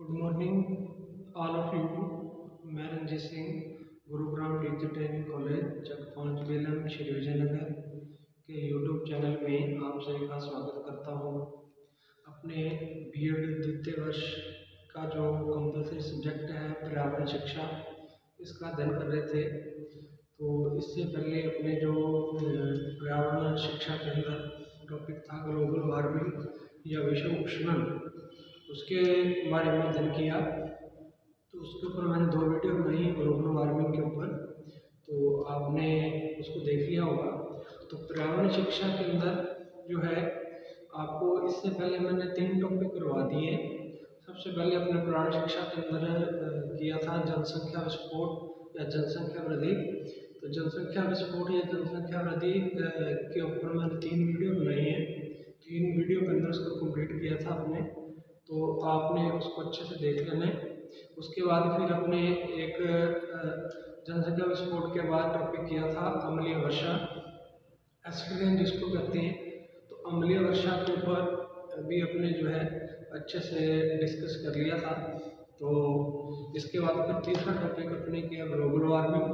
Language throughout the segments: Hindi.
Good morning all of you. मैं Ranjeet Singh, Gurugram digital training college Chak 5 बेलम श्री विजयनगर के यूट्यूब चैनल में आप सभी का स्वागत करता हूँ। अपने बीएड द्वितीय वर्ष का जो कंपल्सरी सब्जेक्ट है पर्यावरण शिक्षा, इसका अध्ययन कर रहे थे। तो इससे पहले अपने जो पर्यावरण शिक्षा के अंदर टॉपिक था ग्लोबल वार्मिंग या विश्व उष्णन, उसके बारे में अध्ययन किया। तो उसके ऊपर मैंने 2 वीडियो बनाई है ग्लोबल वार्मिंग के ऊपर, तो आपने उसको देख लिया होगा। तो पर्यावरण शिक्षा के अंदर जो है आपको इससे पहले मैंने 3 टॉपिक करवा दिए। सबसे पहले अपने पर्यावरण शिक्षा के अंदर किया था जनसंख्या विस्फोट या जनसंख्या वृद्धि। तो जनसंख्या विस्फोट या जनसंख्या वृद्धि के ऊपर मैंने 3 वीडियो बनाई है। 3 वीडियो के अंदर उसको कंप्लीट किया था आपने, तो आपने उसको अच्छे से देख लेना है। उसके बाद फिर अपने एक जनसंख्या विस्फोट के बाद टॉपिक किया था अम्लीय वर्षा, एसिड रेन जिसको कहते हैं। तो अम्लीय वर्षा के ऊपर भी अपने जो है अच्छे से डिस्कस कर लिया था। तो इसके बाद फिर तीसरा टॉपिक अपने किया ग्लोबल वार्मिंग।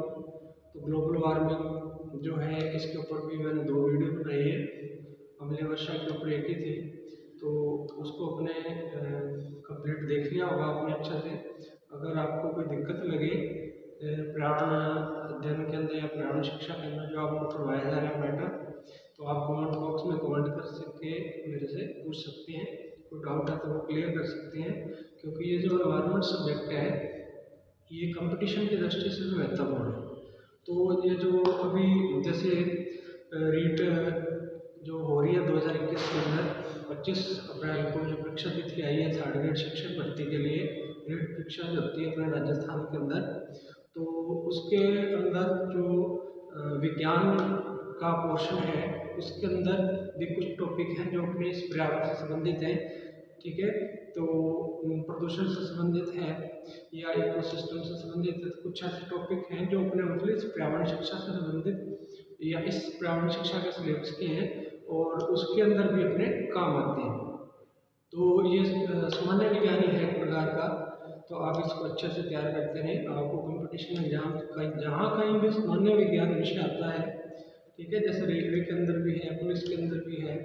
तो ग्लोबल वार्मिंग जो है इसके ऊपर भी मैंने 2 वीडियो बनाई है। अम्लीय वर्षा के ऊपर एक ही थी, तो उसको अपने कंप्लीट देख लिया होगा आपने अच्छे से। अगर आपको कोई दिक्कत लगे पर्यावरण अध्ययन के अंदर या पर्यावरण शिक्षा के अंदर जो आपको करवाया जा रहा है मैटर, तो आप कमेंट बॉक्स में कमेंट कर सके मेरे से पूछ सकते हैं। कोई डाउट है तो वो क्लियर कर सकते हैं, क्योंकि ये जो एनवायरनमेंट सब्जेक्ट है ये कंपटीशन की दृष्टि से भी महत्वपूर्ण है। तो ये जो अभी जैसे रीट जो हो रही है 2021 के अंदर 25 अप्रैल को जो परीक्षा तिथि आई है 3rd ग्रेड शिक्षक भर्ती के लिए, रीट परीक्षा जो होती है अपने राजस्थान के अंदर, तो उसके अंदर जो विज्ञान का पोर्शन है उसके अंदर भी कुछ टॉपिक हैं जो अपने इस पर्यावरण से संबंधित हैं। ठीक है, तो प्रदूषण से संबंधित है या इकोसिस्टम से संबंधित है। कुछ ऐसे टॉपिक हैं जो अपने मतलब इस पर्यावरण शिक्षा से संबंधित या इस पर्यावरण शिक्षा के सिलेबस के हैं और उसके अंदर भी अपने काम आते हैं। तो ये सामान्य विज्ञान है एक प्रकार का, तो आप इसको अच्छे से तैयार करते रहें। आपको कंपटीशन एग्जाम जहाँ कहीं भी सामान्य विज्ञान विषय आता है, ठीक है, जैसे रेलवे के अंदर भी है, पुलिस के अंदर भी है,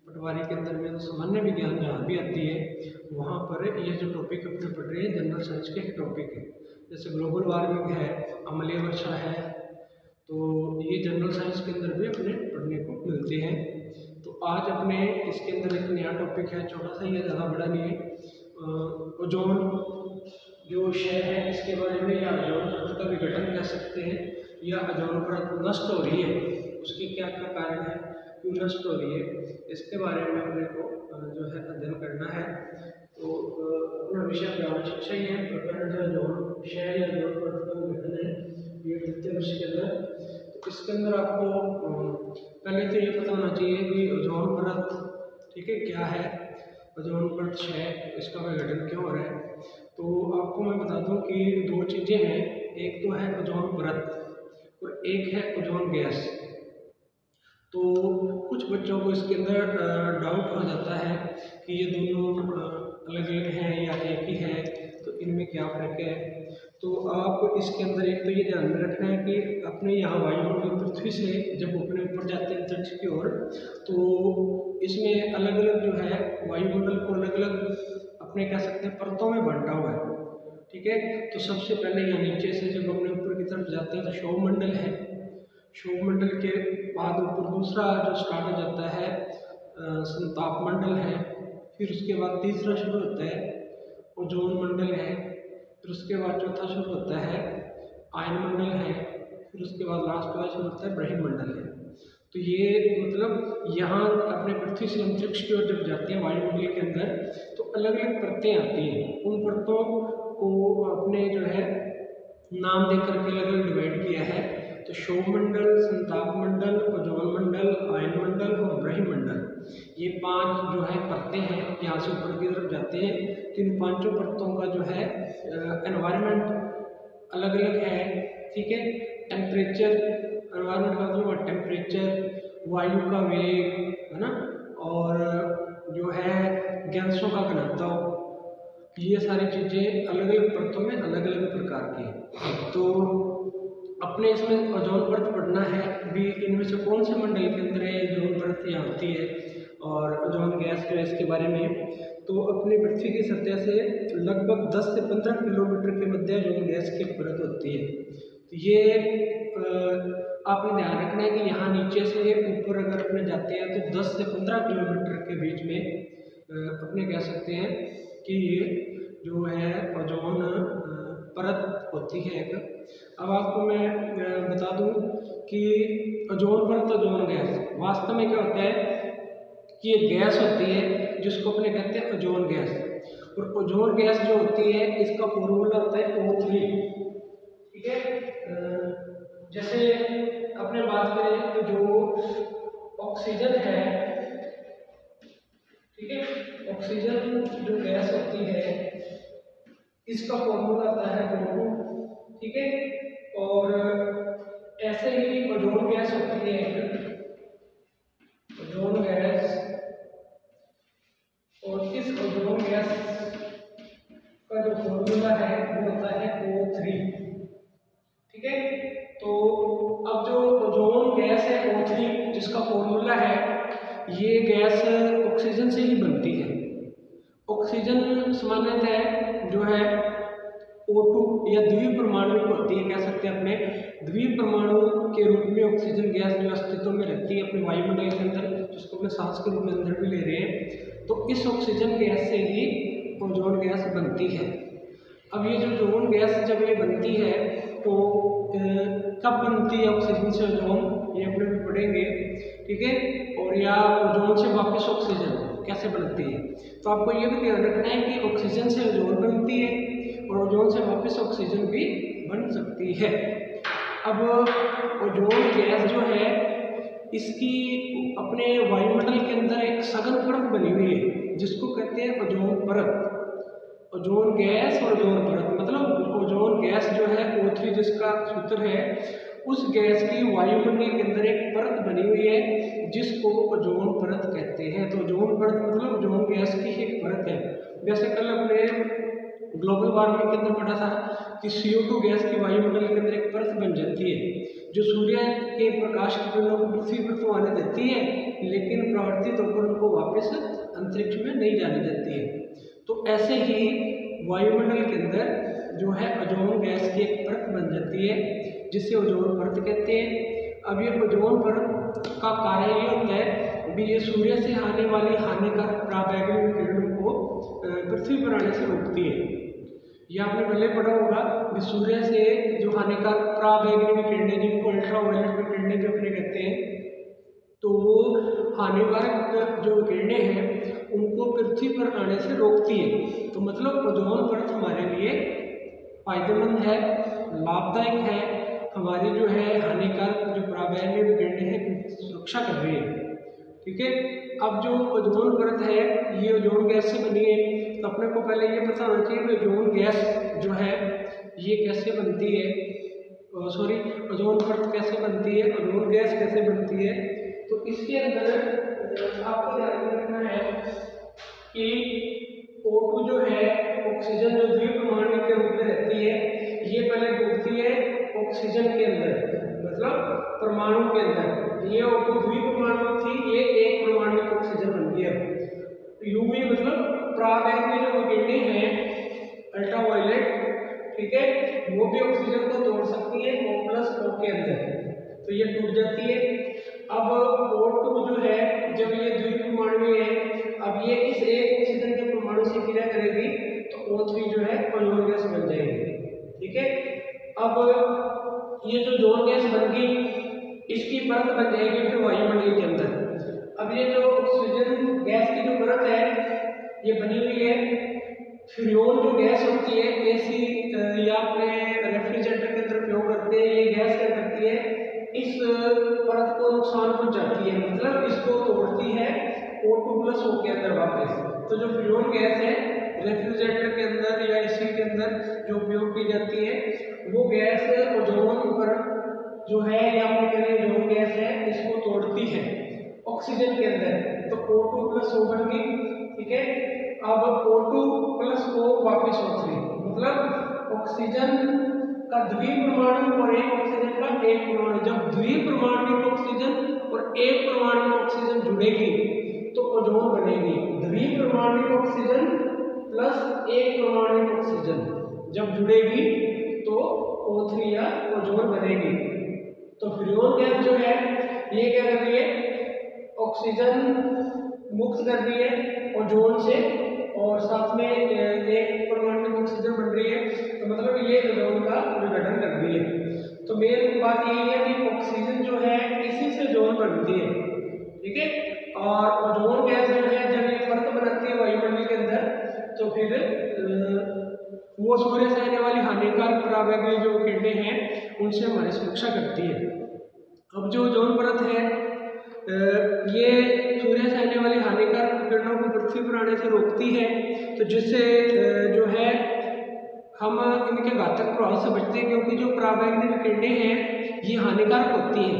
पटवारी के अंदर भी है, तो सामान्य विज्ञान जहाँ भी आती है वहाँ पर ये जो टॉपिक अपने पढ़ रहे हैं जनरल साइंस के टॉपिक है। जैसे ग्लोबल वार्मिंग है, अम्लीय वर्षा है, तो ये जनरल साइंस के अंदर भी अपने पढ़ने को मिलते हैं। तो आज अपने इसके अंदर एक नया टॉपिक है, छोटा सा ही है, ज़्यादा बड़ा नहीं है। ओजोन जो क्षय है इसके बारे में, या ओजोन परत का विघटन कह सकते हैं, या ओजोन परत नष्ट हो रही है, उसके क्या क्या कारण है, क्यों नष्ट हो रही है, इसके बारे में अपने को जो है अध्ययन करना है। तो अपना विषय पर्यावरण शिक्षा ही है। प्रकरण जो ओजोन क्षय या ओजोन परत का विघटन है ये द्वितीय वर्ष के अंदर। तो इसके अंदर आपको पहले तो ये पता होना चाहिए कि ओजोन परत, ठीक है, क्या है, ओजोन परत क्षय, इसका विघटन क्यों हो रहा है। तो आपको मैं बता दूं कि 2 चीज़ें हैं, एक तो है ओजोन परत और एक है ओजोन गैस। तो कुछ बच्चों को इसके अंदर डाउट हो जाता है कि ये दोनों अलग अलग हैं या एक ही है, तो इनमें क्या फ़र्क है। तो आप इसके अंदर एक तो ये ध्यान में रखना है कि अपने यहाँ वायुमंडल पृथ्वी से जब अपने ऊपर जाते हैं अंतरिक्ष की ओर, तो इसमें अलग अलग जो है वायुमंडल को अलग अलग अपने कह सकते हैं परतों में बांटा हुआ है। ठीक है, तो सबसे पहले यहाँ नीचे से जब अपने ऊपर की तरफ जाते हैं तो क्षोभमंडल है, क्षोभमंडल के बाद ऊपर दूसरा जो स्टार्ट हो जाता है संतापमंडल है, फिर उसके बाद तीसरा शुरू होता है ओजोन मंडल है, फिर उसके बाद चौथा शुरू होता है आयन मंडल है, फिर उसके बाद लास्ट वाला शुरू होता है ब्रह्मंडल है। तो ये मतलब यहाँ अपने पृथ्वी से अंतरिक्ष की ओर जब जाते हैं वायुमंडल के अंदर, तो अलग अलग परतें आती हैं। उन परतों को अपने जो है नाम दे करके अलग अलग डिवाइड किया है। तो क्षोभमंडल, संतापमंडल, ओजोन मंडल, आयन मंडल और ब्रह्मंडल, ये 5 जो है परतें हैं, यहाँ से ऊपर की तरफ जाते हैं। तो इन 5 परतों का जो है एनवायरनमेंट अलग अलग है। ठीक है, टेम्परेचर, एनवायरनमेंट का मतलब टेम्परेचर, वायु का वेग है ना, और जो है गैसों का घनत्व, ये सारी चीज़ें अलग अलग परतों में अलग अलग प्रकार की हैं। तो अपने इसमें ओजोन परत पढ़ना है भी, इनमें से कौन से मंडल के अंदर है ओजोन परत यहाँ होती है और ओजोन गैस जो है इसके बारे में। तो अपनी पृथ्वी की सतह से लगभग 10 से 15 किलोमीटर के मध्य ओजोन गैस की परत होती है। तो ये आपने ध्यान रखना है कि यहाँ नीचे से ऊपर अगर अपने जाते हैं तो 10 से 15 किलोमीटर के बीच में अपने कह सकते हैं कि ये जो है ओजोन परत होती है एक। अब आपको मैं बता दूं कि ओजोन परत, ओजोन गैस वास्तव में क्या होता है कि ये गैस होती है जिसको अपने कहते हैं ओजोन गैस। और ओजोन गैस जो होती है इसका फॉर्मूला होता है O3, ठीक है। जैसे अपने बात करें तो जो ऑक्सीजन है, ठीक है, ऑक्सीजन जो गैस होती है इसका फॉर्मूला आता है O2, ठीक है। और ऐसे ही ओजोन गैस होती है ओजोन गैस, और इस ओजोन गैस का जो फॉर्मूला है वो होता है O3, ठीक है। तो अब जो ओजोन गैस है O3 जिसका फॉर्मूला है, ये गैस ऑक्सीजन से ही बनती है। ऑक्सीजन सामान्यतः जो है O2 या द्विपरमाणु होती है, कह सकते हैं अपने द्विपरमाणु के रूप में ऑक्सीजन गैस जो अस्तित्व में रहती है अपने वायुमंडल के अंदर, जिसको अपने सांस के रूप में अंदर भी ले रहे हैं। तो इस ऑक्सीजन गैस से ही ओजोन गैस बनती है। अब ये जो ओजोन गैस जब ये बनती है तो कब बनती है ऑक्सीजन से ओजोन, ये अपने भी पढ़ेंगे, ठीक है। और या ओजोन से वापस ऑक्सीजन कैसे बनती है। तो आपको ये भी ध्यान रखना है कि ऑक्सीजन से ओजोन बनती है और ओजोन से वापस ऑक्सीजन भी बन सकती है। अब ओजोन गैस जो है इसकी अपने वायुमंडल के अंदर एक सघन परत बनी हुई है जिसको कहते हैं ओजोन परत। ओजोन गैस और ओजोन परत मतलब ओजोन गैस जो है O3 जिसका सूत्र है, उस गैस की वायुमंडल के अंदर एक परत बनी हुई है जिसको ओजोन परत कहते हैं। तो ओजोन परत मतलब ओजोन गैस की एक परत है। जैसे कल अपने ग्लोबल वार्मिंग के अंदर पढ़ा था कि CO2 गैस की वायुमंडल के अंदर एक परत बन जाती है जो सूर्य के प्रकाश की किरणों को पृथ्वी पर तो आने देती है, लेकिन प्रवर्तित होकर उनको वापस अंतरिक्ष में नहीं जाने देती है। तो ऐसे ही वायुमंडल के अंदर जो है ओजोन गैस की एक परत बन जाती है जिसे ओजोन परत कहते हैं। अब ये ओजोन परत का कार्य ये होता है भी ये सूर्य से आने वाली हानिकारक पराबैंगनी किरणों को पृथ्वी पर आने से रोकती है। ये आपने पहले पढ़ा होगा कि सूर्य से जो हानिकारक पराबैंगनी किरणें जिनको अल्ट्रावायलेट किरणें भी अपने कहते हैं, तो वो हानिकारक जो किरणें हैं उनको पृथ्वी पर आने से रोकती है। तो मतलब ओजोन परत हमारे लिए फायदेमंद है, लाभदायक है, हमारी जो है हानिकारक जो पराबैंगनी किरणें हैं उनकी सुरक्षा कर रही है, ठीक है। अब जो ओजोन परत है ये ओजोन गैस से बनी है। तो अपने को पहले ये पता होना चाहिए कि ओजोन गैस जो है ये कैसे बनती है, सॉरी ओजोन परत कैसे बनती है, ओजोन गैस कैसे बनती है। तो इसके अंदर आपको ध्यान रखना है कि O2 जो है ऑक्सीजन जो द्विपरमाणु के रूप में रहती है, ये पहले डूबती है ऑक्सीजन के अंदर मतलब परमाणु के अंदर। ये O2 द्विपरमाणु थी, ये एक परमाणु ऑक्सीजन बन गया। UV मतलब पराबैंगनी जो किरणें हैं अल्ट्रावायलेट, ठीक है, वो भी ऑक्सीजन को तोड़ सकती है O+O के अंदर, तो ये टूट जाती है। अब O2 जो है जब ये द्विपरमाणु है, अब ये इस एक ऑक्सीजन के परमाणु से क्रिया करेगी तो O3 जो है ओजोन गैस बन जाएगी, ठीक है। अब ये जो ओजोन गैस बन गई इसकी परत बन जाएगी फिर वायुमंडल के अंदर। अब ये जो ऑक्सीजन गैस की जो परत है ये बनी हुई है। फ्रियोन जो गैस होती है AC या अपने रेफ्रिजरेटर के अंदर प्रयोग करते हैं, ये गैस क्या करती है इस परत को नुकसान पहुंचाती है, मतलब इसको तोड़ती है O2+O के अंदर वापस। तो जो फ्रियोन गैस है रेफ्रिजरेटर के अंदर या AC के अंदर जो उपयोग की जाती है वो गैस ओजोन परत जो है या अपने कहें ओजोन गैस है इसको तोड़ती है ऑक्सीजन के अंदर, तो O2+O बन गई, ठीक है। अब O2 प्लस O वापिस O3, मतलब ऑक्सीजन का द्विपरमाणु और एक ऑक्सीजन का एक परमाणु, जब द्विपरमाणुक ऑक्सीजन और एक परमाणु ऑक्सीजन जुड़ेगी तो ओजोन बनेगी। द्विपरमाणुक ऑक्सीजन प्लस एक परमाणु ऑक्सीजन जब जुड़ेगी तो O3 या ओजोन बनेगी। तो फ्रियोन गैस जो है ये क्या कर रही है, ऑक्सीजन मुक्त कर रही है ओजोन से और साथ में एक परमाणु ऑक्सीजन बन रही है, तो मतलब ये ओजोन का विघटन कर रही है। तो मेन बात यही है कि ऑक्सीजन जो है इसी से ओजोन बनती है, ठीक है। और ओजोन गैस जो है जब ये परत बनाती है वायुमंडल के अंदर तो फिर वो सूर्य से आने वाली हानिकारक पराबैंगनी जो किरणें हैं उनसे हमारी सुरक्षा करती है। अब जो ओजोन परत है ये सूर्य से आने वाली हानिकारक किरणों को पृथ्वी पर आने से रोकती है, तो जिससे जो है हम इनके घातक प्रभाव से बचते हैं, क्योंकि जो पराबैंगनी किरणें हैं ये हानिकारक होती हैं।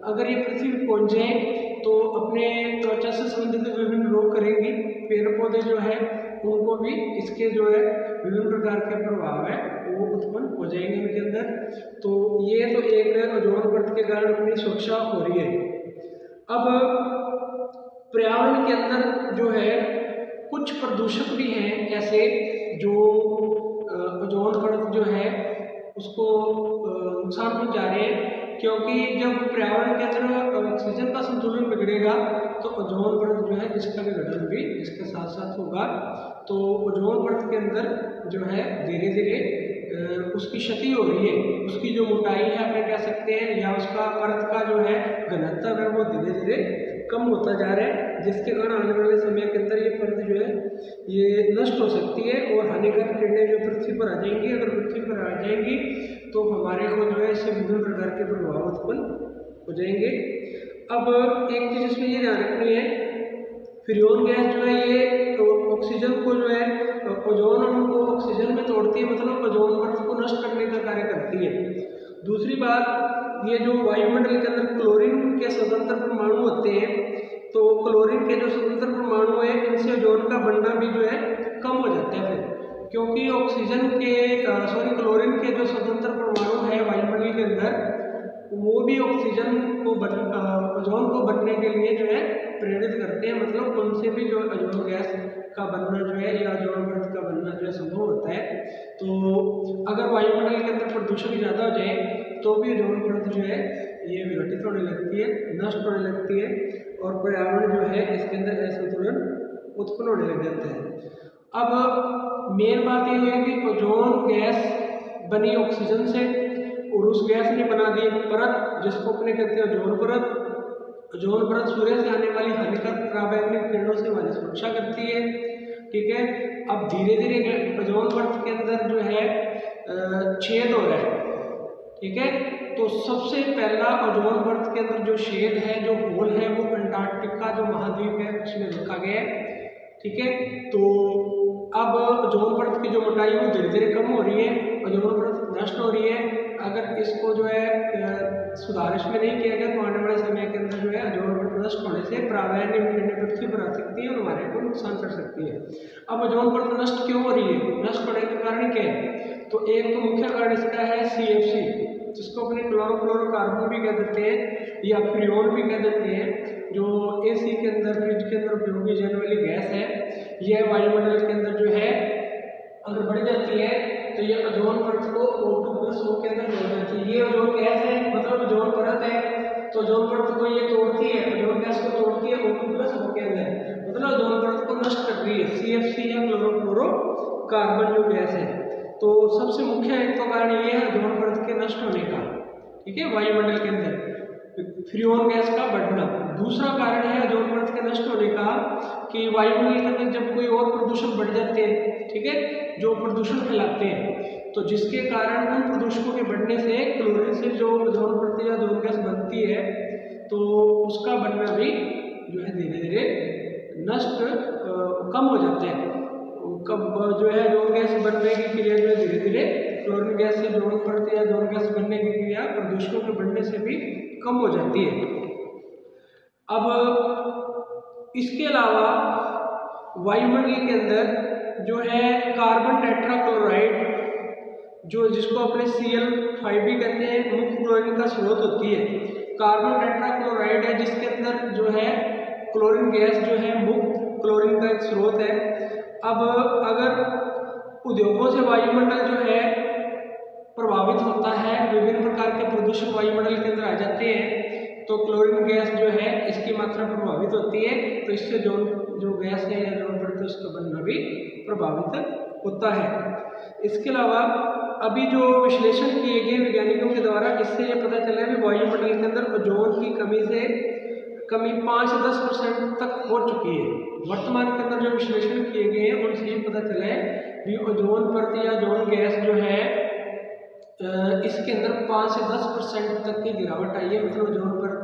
अगर ये पृथ्वी पर पहुंच जाए तो अपने त्वचा से संबंधित विभिन्न रोग करेंगी। पेड़ पौधे जो है उनको भी इसके जो है विभिन्न प्रकार के प्रभाव है वो उत्पन्न हो जाएंगे इनके अंदर। तो ये तो एक ओजोन परत के कारण अपनी सुरक्षा हो रही है। अब पर्यावरण के अंदर जो है कुछ प्रदूषक भी हैं ऐसे जो ओजोन परत जो है उसको नुकसान पहुंचा रहे हैं, क्योंकि जब पर्यावरण के अंदर ऑक्सीजन का संतुलन बिगड़ेगा तो ओजोन परत जो है इसका विघटन भी इसके साथ साथ होगा। तो ओजोन परत के अंदर जो है धीरे धीरे उसकी क्षति हो रही है, उसकी जो मोटाई है अपने कह सकते हैं या उसका परत का जो है घनत्व है वो धीरे धीरे कम होता जा रहा है, जिसके कारण आने वाले समय के अंदर ये परत जो है ये नष्ट हो सकती है और हानिकारक किरणें जो पृथ्वी पर आ जाएंगी। अगर पृथ्वी पर आ जाएंगी तो हमारे को जो है इससे विभिन्न प्रकार के प्रभाव उत्पन्न हो जाएंगे। अब एक चीज इसमें ये ध्यान रखनी है, फ्रियोन गैस जो है ये ऑक्सीजन को जो है ओजोन अणु को ऑक्सीजन में तोड़ती है, मतलब ओजोन परत को नष्ट करने का कार्य करती है। दूसरी बात, ये जो वायुमंडल के अंदर क्लोरीन के स्वतंत्र परमाणु होते हैं, तो क्लोरीन के जो स्वतंत्र परमाणु है इनसे ओजोन का बनना भी जो है कम हो जाता है फिर, क्योंकि ऑक्सीजन के क्लोरीन के जो स्वतंत्र परमाणु है वायुमंडल के अंदर वो भी ऑक्सीजन को ओजोन को बनने के लिए जो है प्रेरित करते हैं, मतलब उनसे भी जो ओजोन गैस का बनना जो है या ओजोन परत का बनना जो है संभव होता है। तो अगर वायुमंडल के अंदर प्रदूषण ज़्यादा हो जाए तो भी ओजोन परत जो है ये विघटित होने लगती है, नष्ट होने लगती है और पर्यावरण जो है इसके अंदर असंतुलन उत्पन्न होने लग जाता है। अब मेन बात ये है कि ओजोन गैस बनी ऑक्सीजन से और उस गैस ने बना दी एक परत जिसको अपने कहते हैं ओजोन परत। ओजोन परत सूर्य से आने वाली हानिकारक पराबैंगनी किरणों से हमारी सुरक्षा करती है, ठीक है। अब धीरे धीरे ओजोन परत के अंदर जो है छेद हो रहा है, ठीक है। तो सबसे पहला ओजोन परत के अंदर जो छेद है, जो होल है, वो अंटार्कटिका जो महाद्वीप है उसमें देखा गया है, ठीक है। तो अब ओजोन परत की जो मोटाई वो धीरे धीरे कम हो रही है, ओजोन परत नष्ट हो रही है। अगर इसको जो है सुधार इसमें नहीं किया गया तो आने वाले समय के अंदर जो है ओजोन परत नष्ट होने से पराबैंगनी किरणें पृथ्वी पर आ सकती है और हमारे को नुकसान कर सकती है। अब ओजोन परत नष्ट क्यों हो रही है, नष्ट होने का कारण क्या है? तो एक तो मुख्य कारण इसका है CFC, जिसको अपने क्लोरोफ्लोरोकार्बन भी कह देते हैं या फ्रियोन भी कह देते हैं, जो AC के अंदर फ्रिज के अंदर उपयोग की जाने वाली गैस है। यह वायुमंडल के अंदर जो है अगर बढ़ जाती है तो ये ओजोन परत को O2 प्लस O के अंदर जोड़ देती है। ये ओजोन गैस है, मतलब ओजोन परत है, तो ओजोन परत को ये तोड़ती है, ओजोन गैस को तोड़ती है O2 प्लस O के अंदर, मतलब ओजोन परत को नष्ट कर रही है CFC या क्लोरोफ्लोरोकार्बन जो गैस है। तो सबसे मुख्य एक तो कारण ये है ओजोन परत के नष्ट होने का, ठीक है, वायुमंडल के अंदर फ्रियोन गैस का बढ़ना। दूसरा कारण है ओजोन परत के नष्ट होने का कि वायुमंडल के अंदर जब कोई और प्रदूषण बढ़ जाते हैं, ठीक है, जो प्रदूषण फैलाते हैं, तो जिसके कारण उन प्रदूषकों के बढ़ने से क्लोरीन से जो ओजोन परत या ओजोन गैस बनती है तो उसका बनना भी जो है धीरे धीरे नष्ट कम हो जाते हैं। कब जो है ओजोन गैस बनने की क्रिया जो है धीरे धीरे क्लोरीन गैस से ओजोन परत या ओजोन गैस बनने की क्रिया प्रदूषकों के बढ़ने से भी कम हो जाती है। अब इसके अलावा वायुमंडल के अंदर जो है कार्बन टेट्राक्लोराइड, जो जिसको अपने Cl5 भी कहते हैं, मुख्य क्लोरीन का स्रोत होती है। कार्बन टेट्राक्लोराइड है जिसके अंदर जो है क्लोरीन गैस जो है मुख्य क्लोरीन का एक स्रोत है। अब अगर उद्योगों से वायुमंडल जो है प्रभावित होता है, विभिन्न प्रकार के प्रदूषण वायुमंडल के अंदर आ जाते हैं, तो क्लोरीन गैस जो है इसकी मात्रा प्रभावित होती है, तो इससे जो गैस है या जोन परत उसका बनना भी प्रभावित होता है। इसके अलावा अभी जो विश्लेषण किए गए वैज्ञानिकों के द्वारा, इससे ये पता चला है कि वायुमंडल के अंदर ओजोन की कमी 5 से 10% तक हो चुकी है। वर्तमान के अंदर जो विश्लेषण किए गए हैं उनसे ये पता चला है कि ओजोन परत या ओजोन गैस जो है इसके अंदर 5 से 10% तक की गिरावट आई है। मतलब ओजोन परत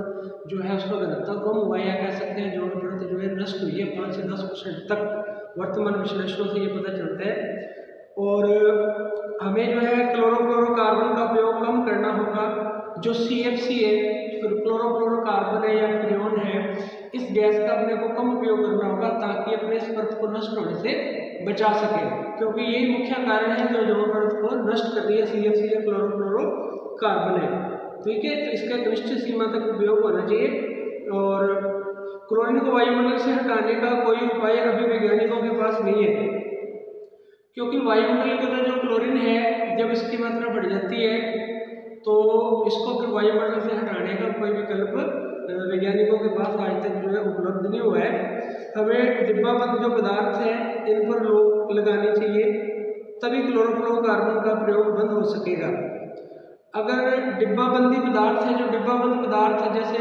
जो है उसका घनत्व कम हुआ है, या कह सकते हैं ओजोन परत जो है नष्ट हुई है 5 से 10% तक, वर्तमान विश्लेषणों से ये पता चलता है। और हमें जो है क्लोरोफ्लोरोकार्बन का उपयोग कम करना होगा। जो CFC है, क्लोरोफ्लोरोकार्बन है या फ्रियोन है, इस गैस का अपने को कम उपयोग करना होगा ताकि अपने इस परत को नष्ट होने से बचा सके, क्योंकि यही मुख्य कारण है जो ओजोन परत को नष्ट कर रही है, CFC या क्लोरोफ्लोरोकार्बन है। ठीक है, तो इसका एक निश्चित सीमा तक उपयोग होना चाहिए। और क्लोरीन को वायुमंडल से हटाने का कोई उपाय अभी वैज्ञानिकों के पास नहीं है, क्योंकि वायुमंडल के अंदर जो क्लोरीन है जब इसकी मात्रा बढ़ जाती है तो इसको फिर वायुमंडल से हटाने का कोई विकल्प वैज्ञानिकों के पास आज तक जो है उपलब्ध नहीं हुआ है। हमें डिब्बाबंद जो पदार्थ हैं इन पर रोक लगानी चाहिए, तभी क्लोरोफ्लोरोकार्बन का प्रयोग बंद हो सकेगा। अगर डिब्बाबंदी पदार्थ है, जो डिब्बाबंद पदार्थ है, जैसे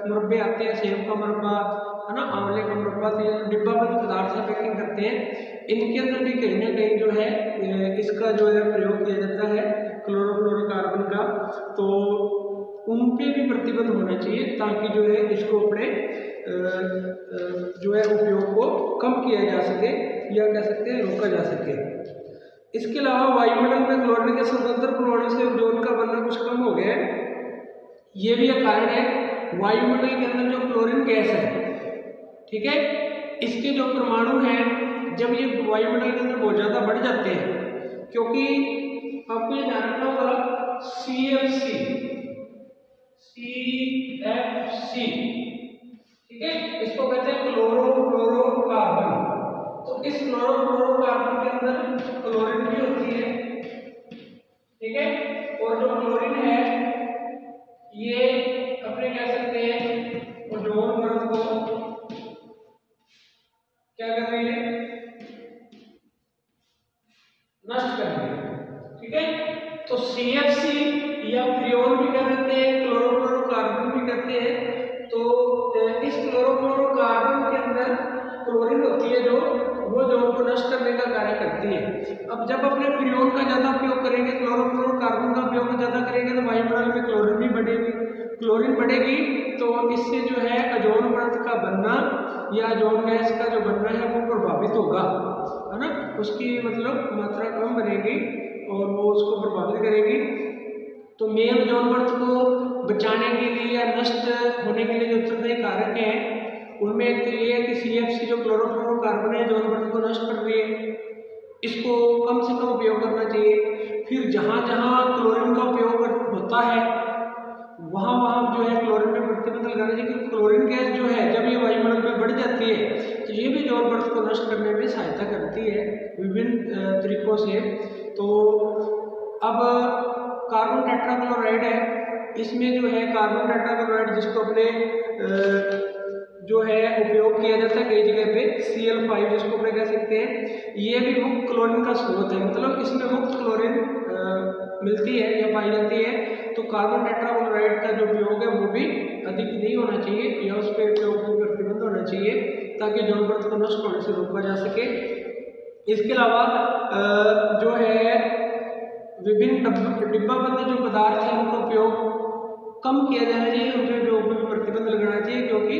मुरब्बे आते हैं, सेब का मुरब्बा है ना, आंवले का मुरब्बा, तो ये डिब्बाबंद पदार्थ है पैकिंग करते हैं, इनके अंदर भी कहीं ना कहीं जो है इसका जो है प्रयोग किया जाता है क्लोरोफ्लोरोकार्बन का, तो उन पे भी प्रतिबंध होना चाहिए ताकि जो है इसको अपने जो है उपयोग को कम किया जा सके, या कह सकते हैं रोका जा सके। इसके अलावा वायुमंडल में क्लोरीन के स्वतंत्र परमाणु से ओजोन का बनना कुछ कम हो गया है। ये भी एक कारण है। वायुमंडल के अंदर जो क्लोरीन गैस है, ठीक है, इसके जो परमाणु हैं जब ये वायुमंडल के अंदर बहुत ज़्यादा बढ़ जाते हैं, क्योंकि आपको ये जानना होगा CFC, ठीक है, इसको कहते हैं क्लोरोफ्लोरोकार्बन। तो इस क्लोरोफ्लोरोकार्बन के अंदर क्लोरीन भी होती है, ठीक है, और जो क्लोरीन है ये अपने कह सकते हैं ओजोन परत को क्या कर रही है, नष्ट कर रही है। ठीक है, तो CFC या फ्रियोन भी कर देते हैं, क्लोरोफ्लोरोकार्बन भी करते हैं। तो इस क्लोरोफ्लोरोकार्बन के अंदर क्लोरीन होती है जो वो ओजोन को नष्ट करने का कार्य करती है। अब जब अपने फ्रियोन का ज्यादा उपयोग करेंगे, क्लोरोफ्लोरोकार्बन का उपयोग ज्यादा करेंगे, तो वायुमंडल में क्लोरीन भी बढ़ेगी। क्लोरीन बढ़ेगी तो इससे जो है ओजोन परत का बनना या ओजोन गैस का जो बनना है वो प्रभावित होगा, है ना, उसकी मतलब मात्रा कम बनेगी और वो उसको प्रभावित करेगी। तो मेन ओजोन परत को बचाने के लिए या नष्ट होने के लिए जो उत्तरदायी कारक हैं उनमें एक तो ये है कि CFC जो क्लोरोफ्लोरोकार्बन है ओजोन परत को नष्ट कर रही है, इसको कम से कम उपयोग करना चाहिए। फिर जहाँ जहाँ क्लोरीन का उपयोग होता है वहाँ जो है क्लोरीन में प्रतिबंध लगाना चाहिए, क्योंकि क्लोरीन गैस जो है जब ये वायुमंडल में बढ़ जाती है तो ये भी ओजोन परत को नष्ट करने में सहायता करती है विभिन्न तरीकों से। तो अब कार्बन टेट्राक्लोराइड है, इसमें जो है कार्बन टेट्राक्लोराइड जिसको अपने जो है उपयोग किया जाता है कई जगह पे, Cl5 जिसको अपने कह सकते हैं, ये भी मुक्त क्लोरीन का स्रोत है, मतलब इसमें मुक्त क्लोरीन मिलती है या पाई जाती है। तो कार्बन टेट्राक्लोराइड का जो उपयोग है वो भी अधिक नहीं होना चाहिए या उस पर उपयोग में प्रतिबंध होना चाहिए ताकि ओजोन परत को नष्ट होने से रोका जा सके। इसके अलावा जो है विभिन्न डिब्बाबंद जो पदार्थ है उनका उपयोग कम किया जाना चाहिए, उनके उपयोग में प्रतिबंध लगाना चाहिए, क्योंकि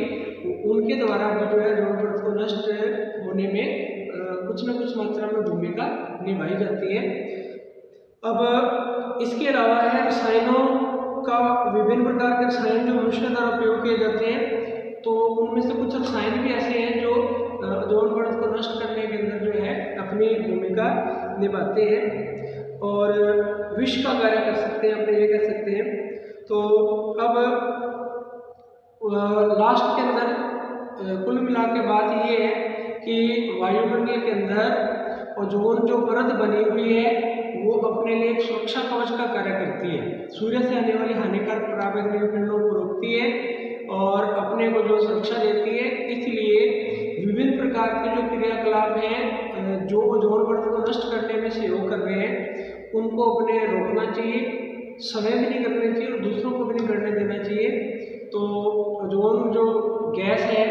उनके द्वारा भी जो है ओजोन परत को नष्ट होने में कुछ न कुछ मात्रा में भूमिका निभाई जाती है। अब इसके अलावा है रसायनों का, विभिन्न प्रकार के रसायन जो मनुष्य द्वारा उपयोग किए जाते हैं, तो उनमें से कुछ रसायन भी ऐसे हैं जो ओजोन परत को नष्ट करने के अंदर जो है अपनी भूमिका निभाते हैं और विष का कार्य कर सकते हैं, अपने ये कह सकते हैं। तो अब लास्ट के अंदर कुल मिला के बात ये है कि वायुमंडल के अंदर ओजोन जो परत बनी हुई है वो अपने लिए एक सुरक्षा कवच का कार्य करती है, सूर्य से आने वाली हानिकारक पराबैंगनी किरणों को रोकती है और अपने को जो सुरक्षा देती है। इसलिए विभिन्न प्रकार के जो क्रियाकलाप हैं जो ओजोन परत को नष्ट करने में सहयोग कर रहे हैं उनको अपने रोकना चाहिए, समय भी नहीं करना चाहिए और दूसरों को भी नहीं करने देना चाहिए। तो ओजोन जो गैस है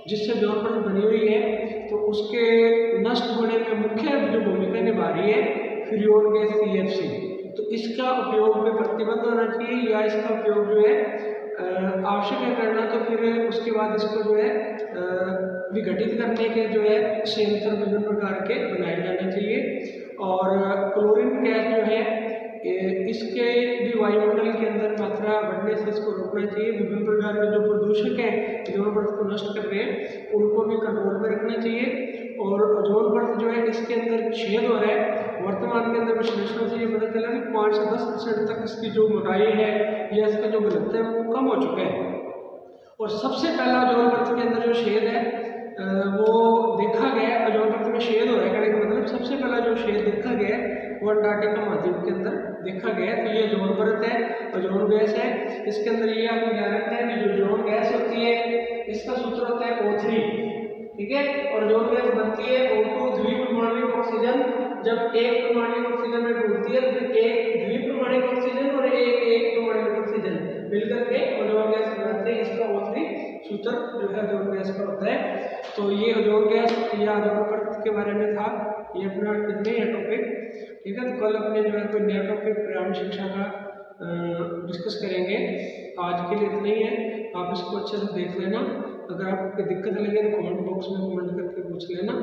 जिससे ओजोन परत बनी हुई है तो उसके नष्ट होने में मुख्य जो भूमिका निभा रही है फ्रियोन गैस CFC। तो इसका उपयोग में प्रतिबंध होना चाहिए या इसका उपयोग जो है आवश्यक है करना, तो फिर उसके बाद इसको जो है विघटित करने के जो है संयंत्र विभिन्न प्रकार के बनाए जाने चाहिए। और क्लोरीन गैस जो है इसके भी वायुमंडल के अंदर मात्रा बढ़ने से इसको रोकना चाहिए। विभिन्न प्रकार के जो प्रदूषक हैं ओजोन परत को नष्ट कर रहे हैं उनको भी कंट्रोल में रखना चाहिए। और ओजोन परत जो है इसके अंदर छेद हो रहा है, वर्तमान के अंदर विश्लेषण से ये पता चला कि 5 से 10% तक इसकी जो मोटाई है या इसका जो घनत्व है वो कम हो चुका है। और सबसे पहला ओजोन परत के अंदर जो छेद है वो देखा गया, ओजोन परत में छेद हो रहा है कहने का मतलब सबसे पहला जो छेद देखा गया वो अंटार्कटिका महाद्वीप के अंदर देखा गया। तो ये ओजोन परत है, ओजोन गैस है। इसके अंदर ये आपको ध्यान रखना है कि जो ओजोन गैस होती है इसका सूत्र होता है O3, ठीक है। और ओजोन गैस बनती है O2 द्विपरमाणुक ऑक्सीजन, जब एक परमाणु ऑक्सीजन में टूटती है तो फिर एक द्विपरमाणुक ऑक्सीजन और एक परमाणु ऑक्सीजन मिलकर के ओजोन गैस बनाते हैं। इसका O3 सूत्र जो है ओजोन गैस का होता है। तो ये ओजोन गैस या ओजोन परत के बारे में था, ये अपना इतने ही है टॉपिक, ठीक है। तो कल अपने जो है कोई नया टॉपिक पर्यावरण शिक्षा का डिस्कस करेंगे। आज के लिए इतना ही है, आप इसको अच्छे से देख लेना। अगर आपको दिक्कत लगे तो कमेंट बॉक्स में कमेंट करके पूछ लेना।